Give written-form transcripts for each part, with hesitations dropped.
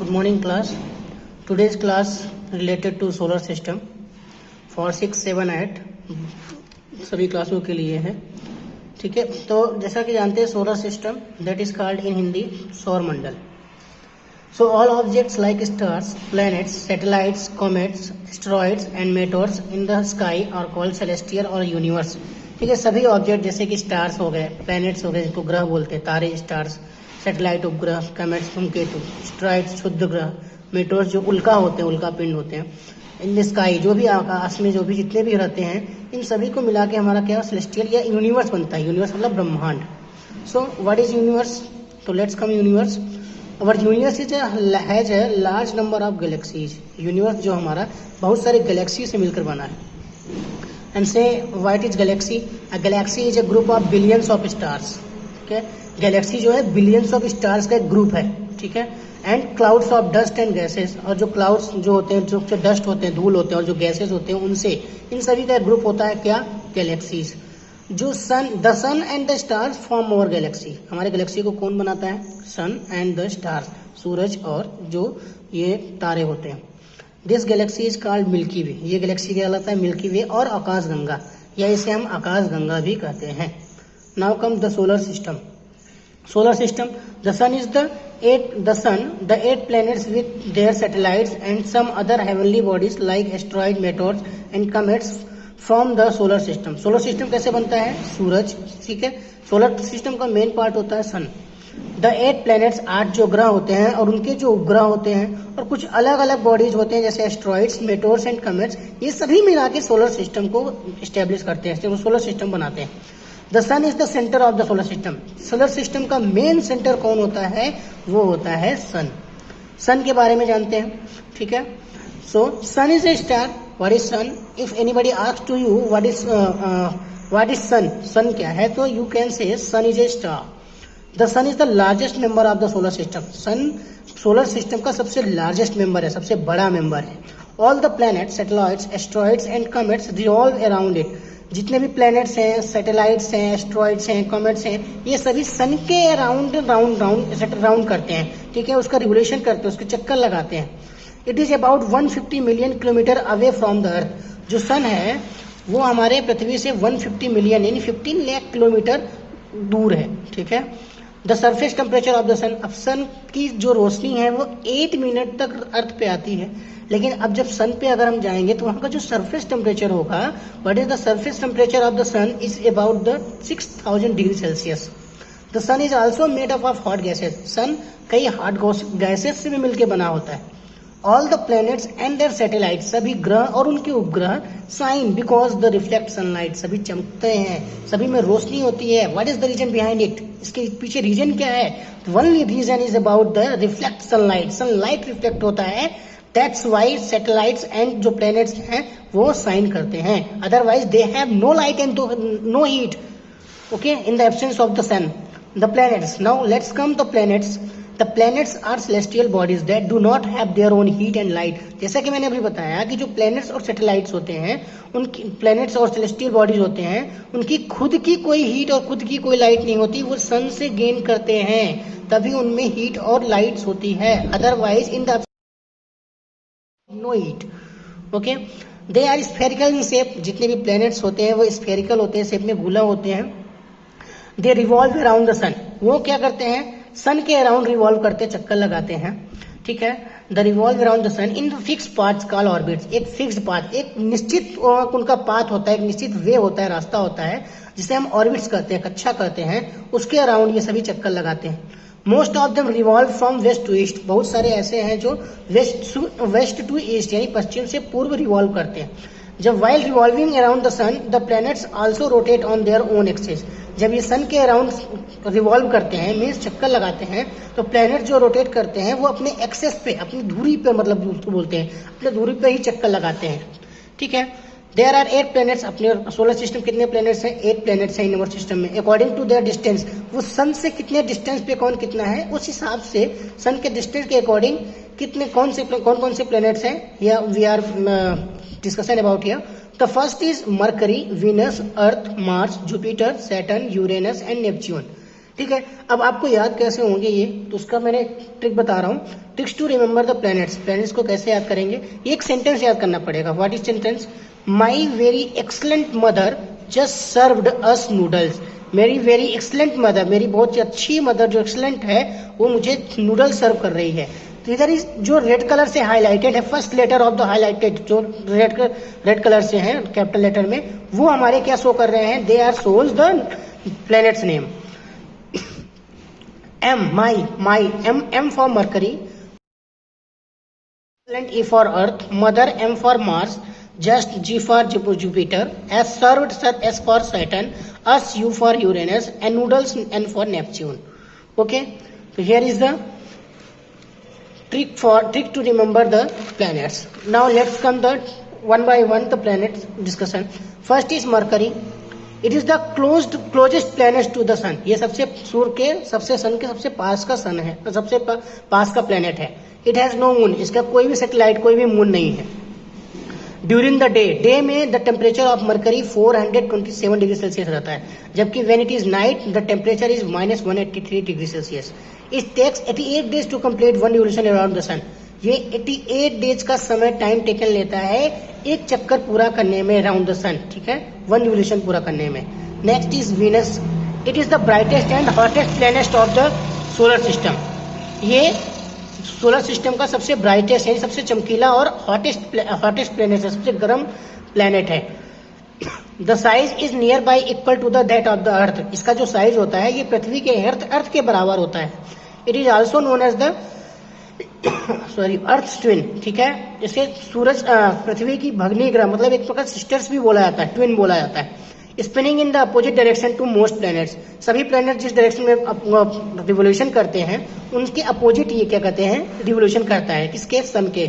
Good morning class. Today's class related to solar system for 6, 7, 8 सभी क्लासों के लिए है. ठीक है, तो जैसा कि जानते हैं solar system that is called in Hindi सौर मंडल. So all objects like stars, planets, satellites, comets, asteroids and meteors in the sky are called celestial or universe. ठीक है, सभी ऑब्जेक्ट जैसे कि स्टार्स हो गए, प्लैनेट्स हो गए जिनको ग्रह बोलते हैं, तारे स्टार्स, सैटेलाइट उपग्रह, कमेट्स धूमकेतु, एस्टेरॉइड्स क्षुद्र ग्रह, मेटोर्स जो उल्का होते हैं, उल्का पिंड होते हैं, इन द स्काई जो भी आकाश में जो भी जितने भी रहते हैं, इन सभी को मिला के हमारा क्या सेलेस्टियल या यूनिवर्स बनता है. यूनिवर्स मतलब ब्रह्मांड. So what is universe? तो let's come universe. Our universe is has a large number of galaxies. Universe जो हमारा बहुत सारे गैलेक्सी से मिलकर बना है. एंड से what is Galaxy? A Galaxy is a group of billions of stars. ठीक है, गैलेक्सी जो है बिलियंस ऑफ स्टार्स का एक ग्रुप है. ठीक है, and clouds of dust and gases, और जो क्लाउड्स जो होते हैं, जो डस्ट होते हैं, धूल होते हैं, और जो गैसेस होते हैं उनसे, इन सभी का एक ग्रुप होता है क्या? गैलेक्सीज. जो the sun and the stars form our galaxy. हमारे गैलेक्सी को कौन बनाता है? सन एंड द स्टार्स, सूरज और जो ये तारे होते हैं. This galaxy is called Milky Way. ये गैलेक्सी कहलाता है मिल्की वे और आकाश गंगा, या इसे हम आकाश गंगा भी कहते हैं. Now come the solar system. Solar system, the sun is the eight planets with their satellites and some other heavenly bodies like asteroid, meteors and comets from the solar system. Solar system कैसे बनता है? सूरज. ठीक है, solar system का main part होता है सन. The 8 planets, 8 जो ग्रह होते हैं और उनके जो उपग्रह होते हैं, और कुछ अलग अलग बॉडीज होते हैं जैसे एस्ट्रॉइड्स, मेटोर्स एंड कमेट्स, ये सभी मिला के सोलर सिस्टम को स्टेब्लिश करते हैं, सोलर सिस्टम बनाते हैं. The sun is the centre of the solar system. Solar system का मेन सेंटर कौन होता है? वो होता है सन. सन के बारे में जानते हैं. ठीक है, so sun is a star. What is sun? If anybody asks to you what is sun, sun क्या है, तो you can say sun is a star. The sun is the largest member of the solar system. Sun solar system का सबसे largest member है, सबसे बड़ा member है. All the planets, satellites, asteroids and comets revolve around it. जितने भी planets हैं, satellites हैं, एस्ट्रॉइड्स हैं, कमेट्स हैं, ये सभी सन के राउंड करते हैं. ठीक है, उसका रिवोल्यूशन करते हैं, उसके चक्कर लगाते हैं. It is about 150 million kilometre away from the earth. जो सन है वो हमारे पृथ्वी से 150 मिलियन यानी 15 लाख किलोमीटर दूर है. ठीक है, the surface temperature of the sun. अब सन की जो रोशनी है वो 8 मिनट तक अर्थ पे आती है, लेकिन अब जब सन पे अगर हम जाएंगे तो वहां का जो सरफेस टेम्परेचर होगा, what is the surface temperature of the sun, is about the 6000 degree Celsius. The sun is also made up of hot gases. Sun कई हॉट गैसेस से भी मिलकर बना होता है. All the planets and their satellite, सभी ग्रह और उनके उपग्रह, shine because the reflect sunlight, सभी चमकते हैं, सभी में रोशनी होती है. What is the reason behind it? इसके पीछे रीजन क्या है? Only reason is about the reflect sunlight. Sunlight reflect होता है, दैट्स वाई सैटेलाइट्स एंड जो प्लैनेट्स हैं वो साइन करते हैं. Otherwise they have no light and no heat. Okay, in the absence of the sun. The planets, now let's come the planets. The planets are celestial bodies that do not have their own heat and light. जैसा कि मैंने अभी बताया कि जो planets और satellites होते हैं, उनकी planets और celestial bodies होते हैं, उनकी खुद की कोई heat और खुद की कोई light नहीं होती, वो sun से gain करते हैं, तभी उनमें heat और lights होती है. Otherwise in the no heat. Okay, they are spherical in shape. जितने भी planets होते हैं वो spherical होते हैं, shape में गोला होते हैं. They revolve around the sun. वो क्या करते हैं? सन के अराउंड रिवॉल्व करते, चक्कर लगाते हैं. ठीक है, the revolve around the sun in fix path called orbits. एक फिक्स्ड पाथ, एक निश्चित उनका पाथ होता है, एक निश्चित वे होता है, रास्ता होता है, जिसे हम ऑर्बिट्स कहते हैं, कक्षा कहते हैं. उसके अराउंड ये सभी चक्कर लगाते हैं. Most of them revolve from west to east. बहुत सारे ऐसे हैं जो वेस्ट टू ईस्ट यानी पश्चिम से पूर्व रिवॉल्व करते हैं. जब while revolving around the sun the planets also rotate on their own axis. जब ये सन के अराउंड रिवॉल्व करते हैं, मीन्स चक्कर लगाते हैं, तो प्लैनेट जो रोटेट करते हैं वो अपने एक्सेस पे, अपनी दूरी पे, मतलब उसको बोलते हैं, अपने दूरी पे ही चक्कर लगाते हैं. ठीक है, देयर आर 8 प्लैनेट्स. अपने सोलर सिस्टम कितने प्लैनेट्स हैं? 8 प्लैनेट्स हैं इन अवर सिस्टम में. अकॉर्डिंग टू देयर डिस्टेंस, वो सन से कितने डिस्टेंस पे कौन कितना है, उस हिसाब से सन के डिस्टेंस के अकॉर्डिंग कितने कौन कौन से प्लैनेट्स हैं, या we are discussion about here. The first is Mercury, Venus, Earth, Mars, Jupiter, Saturn, Uranus and Neptune. ठीक है। अब आपको याद कैसे होंगे ये, तो उसका मैंने ट्रिक बता रहा हूँ। Tricks to remember the planets. Planets को कैसे याद करेंगे, एक सेंटेंस याद करना पड़ेगा। What is sentence? My very excellent mother just served us noodles. मेरी वेरी एक्सलेंट मदर, मेरी बहुत ही अच्छी मदर जो एक्सलेंट है, वो मुझे नूडल्स सर्व कर रही है। तो इधर इस जो रेड कलर से हाईलाइटेड है, first letter of the highlighted जो रेड कलर से है कैपिटल लेटर में, वो हमारे क्या शो कर रहे हैं? They are shows the planets name. M, my, M for Mercury, E for Earth, Mother M for Mars, Just G for Jupiter, S served S for Saturn, Us U for Uranus, and Noodles N for Neptune. Okay, so here is the trick to remember the planets. Now let's come the one by one the planets discussion. First is Mercury. It is the closest planet to the sun. ये सबसे सूर्य के सन के सबसे पास का सन है, सबसे पास का planet है। इट हैज नो मून, इसका कोई भी सैटेलाइट, कोई भी मून नहीं है। ड्यूरिंग द डे में the temperature of Mercury 427 degree Celsius रहता है, जबकि when it is night the temperature is -183 degree Celsius. It takes 88 days to complete one revolution around the sun. ये 88 डेज का समय टाइम टेकन लेता है एक चक्कर पूरा करने में अराउंड द सन, ठीक है, वन रिवोल्यूशन पूरा करने में। Next is Venus. It is the brightest and hottest planet of the solar system. ये सोलर सिस्टम का सबसे ब्राइटेस्ट है, सबसे चमकीला और हॉटेस्ट प्लैनेट है, सबसे गर्म प्लैनेट है। The size is near by equal to the that of the earth. इसका जो साइज होता है ये पृथ्वी के अर्थ के बराबर होता है। It is also known as the earth twin, ठीक है। इसे सूरज पृथ्वी की भगनी ग्रह, मतलब एक प्रकार सिस्टर्स भी बोला जाता है, ट्विन बोला जाता है। Spinning in the opposite direction to most planets. सभी प्लैनेट जिस डायरेक्शन में रिवोल्यूशन करते हैं उनके अपोजिट ये क्या कहते हैं? रिवोल्यूशन करता है। किसके? सन के।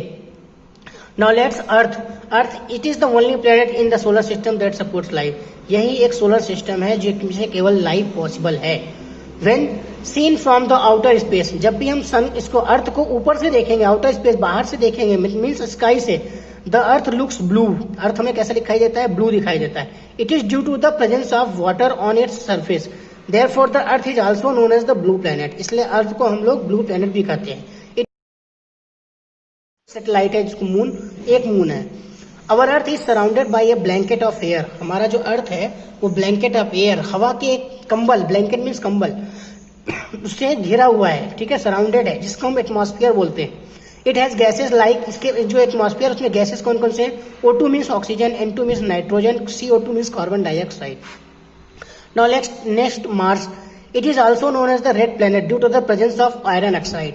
Now let's earth it is the only planet in the solar system that supports life. यही एक सोलर सिस्टम है जिसमें केवल लाइफ पॉसिबल है। When seen from the outer space, जब भी हम सन इसको अर्थ को ऊपर से देखेंगे, आउटर स्पेस बाहर से देखेंगे, मीन्स स्काई से, the earth looks blue. Earth हमें कैसा दिखाई देता है? ब्लू दिखाई देता है। It is due to the presence of water on its surface, therefore the earth is also known as the blue planet. इसलिए अर्थ को हम लोग ब्लू प्लैनेट भी कहते हैं। सैटेलाइट है जिसको मून, एक मून है। Our earth is surrounded by a blanket of air. हमारा जो अर्थ है वो ब्लैंकेट ऑफ एयर, हवा के एक कंबल, ब्लैंकेट मीन्स कंबल, उससे घिरा हुआ है, ठीक है, सराउंडेड है, जिसको हम एटमॉस्फेयर बोलते हैं। इट हैज गैसेस लाइक, इसके जो एटमॉस्फेयर उसमें गैसेस कौन कौन से? O2 means oxygen, N2 means nitrogen, CO2 means carbon dioxide. Now next Mars. It is also known as the red planet due to the presence of iron oxide.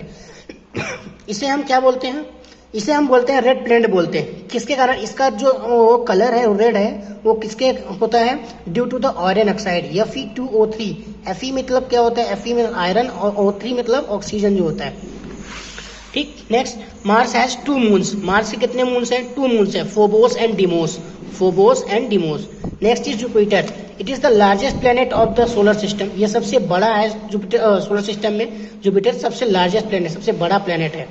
इसे हम क्या बोलते हैं? इसे हम बोलते हैं रेड प्लैनेट बोलते हैं। किसके कारण? इसका जो कलर है रेड है, वो किसके होता है? Due to the iron oxide, Fe2O3। Fe मतलब क्या होता है? Fe में आयरन, और O3 मतलब ऑक्सीजन जो होता है, ठीक। Next, Mars has 2 moons. Mars के कितने मून्स हैं? 2 मून्स है, Phobos and Deimos. Phobos and Deimos. Next is Jupiter. It is the largest planet of the solar system. ये सबसे बड़ा है जुपिटर, सोलर सिस्टम में जुपिटर सबसे लार्जेस्ट प्लैनेट, सबसे बड़ा प्लैनेट है।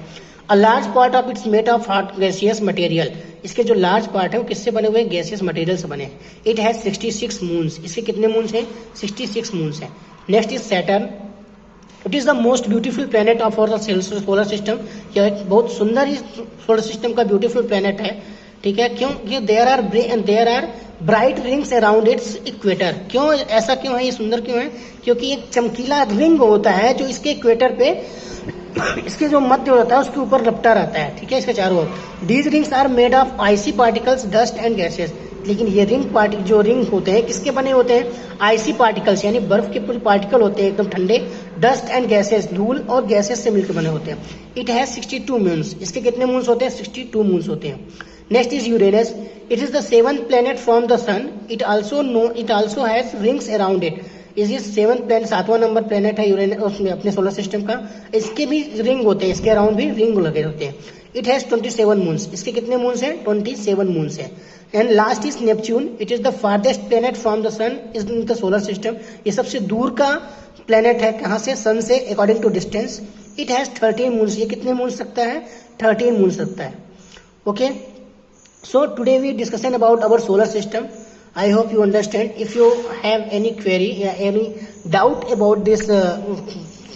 A large part of its made of hot gaseous material. इसके जो लार्ज पार्ट है वो किससे बने हुए हैं? गैसियस मटेरियल से बने हैं। It has 66 moons. इसके कितने मून्स हैं? 66 मून्स हैं। Next is Saturn. It is the most beautiful planet of our solar system. यह एक बहुत सुंदर ही सोलर सिस्टम का ब्यूटीफुल प्लैनेट है, ठीक है। क्यों? There are bright rings around its equator. क्यों ऐसा क्यों है? ये सुंदर क्यों है? क्योंकि एक चमकीला रिंग होता है जो इसके इक्वेटर पे, इसके जो मध्य होता है उसके ऊपर लपटा रहता है, ठीक है, इसके चारों ओर। These rings are made of icy particles, dust and gases. लेकिन ये जो रिंग होते हैं किसके बने होते हैं? आइसी पार्टिकल्स, यानी बर्फ के कुछ पार्टिकल होते हैं एकदम ठंडे, डस्ट एंड गैसेस, धूल और गैसेस से मिलकर बने होते हैं। It has 62 moons. इसके कितने मून्स होते हैं? 62 मून्स होते हैं। Next is Uranus. It is the 7th planet from the sun. It also has rings around it. Is 7th planet, 7वां नंबर प्लैनेट है यूरेनस, उसमें अपने सोलर सिस्टम का। इसके भी रिंग होते हैं, इसके अराउंड भी रिंग लगे होते हैं। It has 27 moons. इसके कितने मून्स हैं? 27 मून्स हैं। And last is Neptune. It is the farthest planet from the sun is in the solar system. ये सबसे दूर का प्लैनेट है, कहाँ से? सन से, according to distance. It has 13 moons. ये कितने मून्स रखता है? 13 मून्स रखता है। Okay, so today we discussion about our solar system. I hope you understand. If you have any query, any doubt about this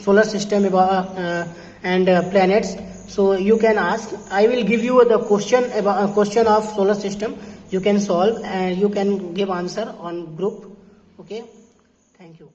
solar system and planets, so you can ask. I will give you the question of solar system. You can solve and you can give answer on group. Okay. Thank you.